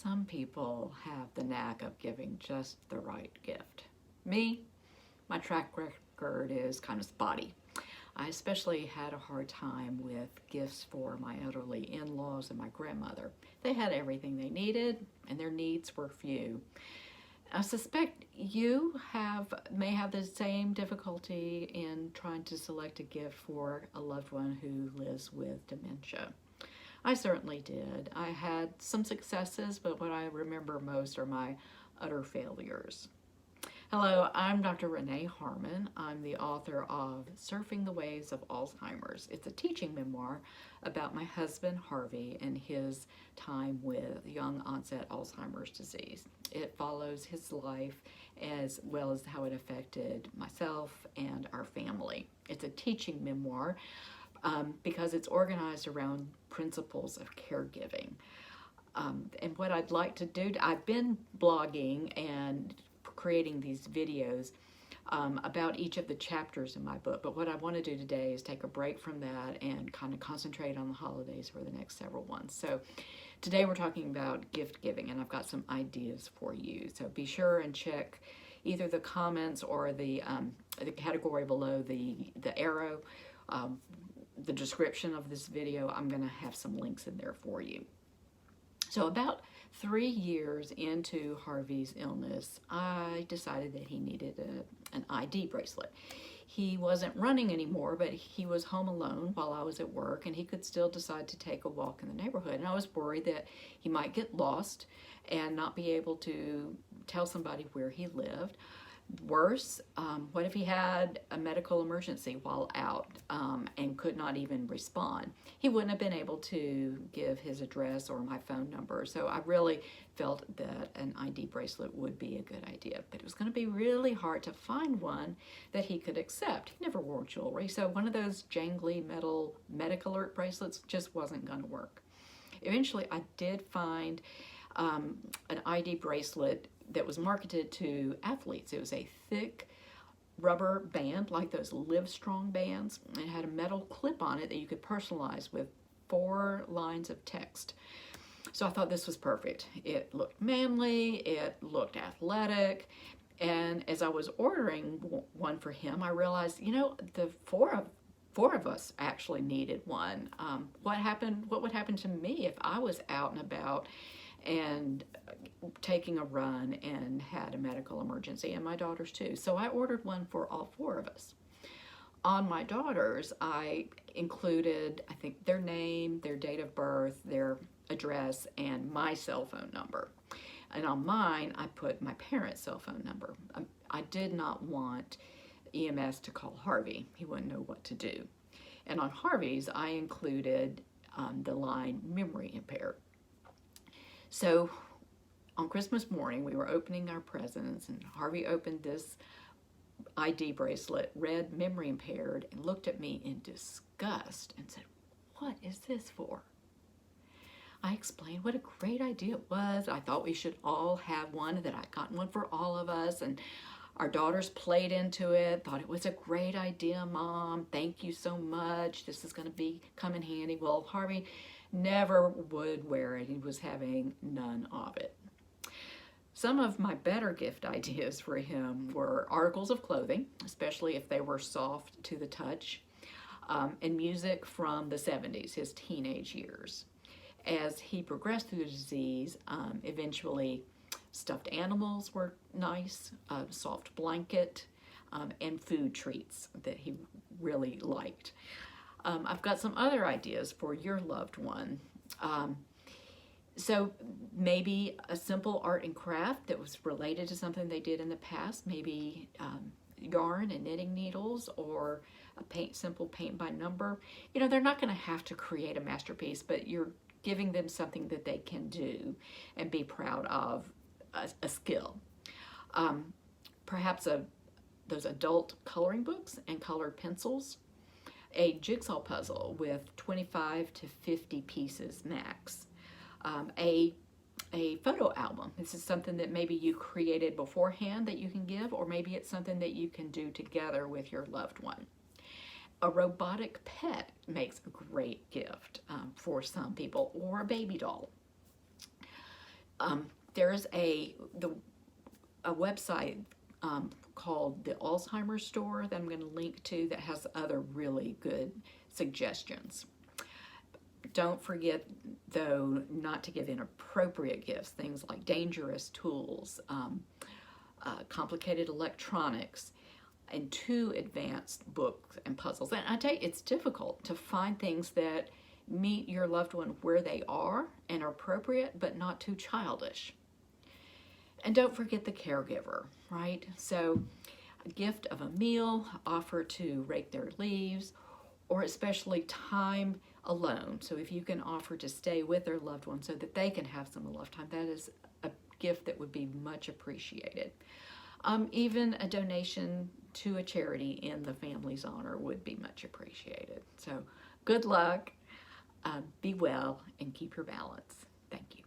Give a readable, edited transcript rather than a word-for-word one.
Some people have the knack of giving just the right gift. Me, my track record is kind of spotty. I especially had a hard time with gifts for my elderly in-laws and my grandmother. They had everything they needed and their needs were few. I suspect you may have the same difficulty in trying to select a gift for a loved one who lives with dementia. I certainly did. I had some successes, but what I remember most are my utter failures. Hello, I'm Dr. Renee Harmon. I'm the author of Surfing the Waves of Alzheimer's. It's a teaching memoir about my husband Harvey and his time with young onset Alzheimer's disease. It follows his life as well as how it affected myself and our family. It's a teaching memoir because it's organized around principles of caregiving. And what I'd like to do, I've been blogging and creating these videos about each of the chapters in my book, but what I want to do today is take a break from that and kind of concentrate on the holidays for the next several ones. So today we're talking about gift giving, and I've got some ideas for you. So be sure and check either the comments or the category below the arrow, the description of this video. I'm going to have some links in there for you. So about 3 years into Harvey's illness, I decided that he needed an ID bracelet. He wasn't running anymore, but he was home alone while I was at work, and he could still decide to take a walk in the neighborhood. And I was worried that he might get lost and not be able to tell somebody where he lived. Worse, what if he had a medical emergency while out and could not even respond? He wouldn't have been able to give his address or my phone number. So I really felt that an ID bracelet would be a good idea. But it was going to be really hard to find one that he could accept. He never wore jewelry, so one of those jangly metal medic alert bracelets just wasn't going to work. Eventually, I did find an ID bracelet that was marketed to athletes. It was a thick rubber band, like those Livestrong bands. It had a metal clip on it that you could personalize with 4 lines of text. So I thought this was perfect. It looked manly, it looked athletic, and as I was ordering one for him, I realized, the four of us actually needed one. What would happen to me if I was out and about and taking a run and had a medical emergency, and my daughters too? So I ordered one for all 4 of us. On my daughters, I included, I think, their name, their date of birth, their address, and my cell phone number. And on mine, I put my parents' cell phone number. I did not want EMS to call Harvey. He wouldn't know what to do. And on Harvey's, I included the line memory impaired. So on Christmas morning, we were opening our presents, and Harvey opened this ID bracelet, read memory impaired, and looked at me in disgust and said, "What is this for?" I explained what a great idea it was. I thought we should all have one, that I'd gotten one for all of us, and our daughters played into it, thought it was a great idea, Mom. Thank you so much. This is going to come in handy. Well, Harvey never would wear it. He was having none of it. Some of my better gift ideas for him were articles of clothing, especially if they were soft to the touch, and music from the 70s, his teenage years. As he progressed through the disease, eventually stuffed animals were nice, a soft blanket, and food treats that he really liked. I've got some other ideas for your loved one. So maybe a simple art and craft that was related to something they did in the past, maybe yarn and knitting needles, or a simple paint by number. They're not going to have to create a masterpiece, but you're giving them something that they can do and be proud of, a skill. Perhaps those adult coloring books and colored pencils, a jigsaw puzzle with 25 to 50 pieces max, a photo album. This is something that maybe you created beforehand that you can give, or maybe it's something that you can do together with your loved one. A robotic pet makes a great gift for some people, or a baby doll. There's a website called the Alzheimer store that I'm going to link to that has other really good suggestions. Don't forget, though, not to give inappropriate gifts, things like dangerous tools, complicated electronics, and too advanced books and puzzles. And I tell you, it's difficult to find things that meet your loved one where they are and are appropriate, but not too childish. And don't forget the caregiver, right? So a gift of a meal, offer to rake their leaves, or especially time alone. So if you can offer to stay with their loved one so that they can have some alone time, that is a gift that would be much appreciated. Even a donation to a charity in the family's honor would be much appreciated. So good luck, be well, and keep your balance. Thank you.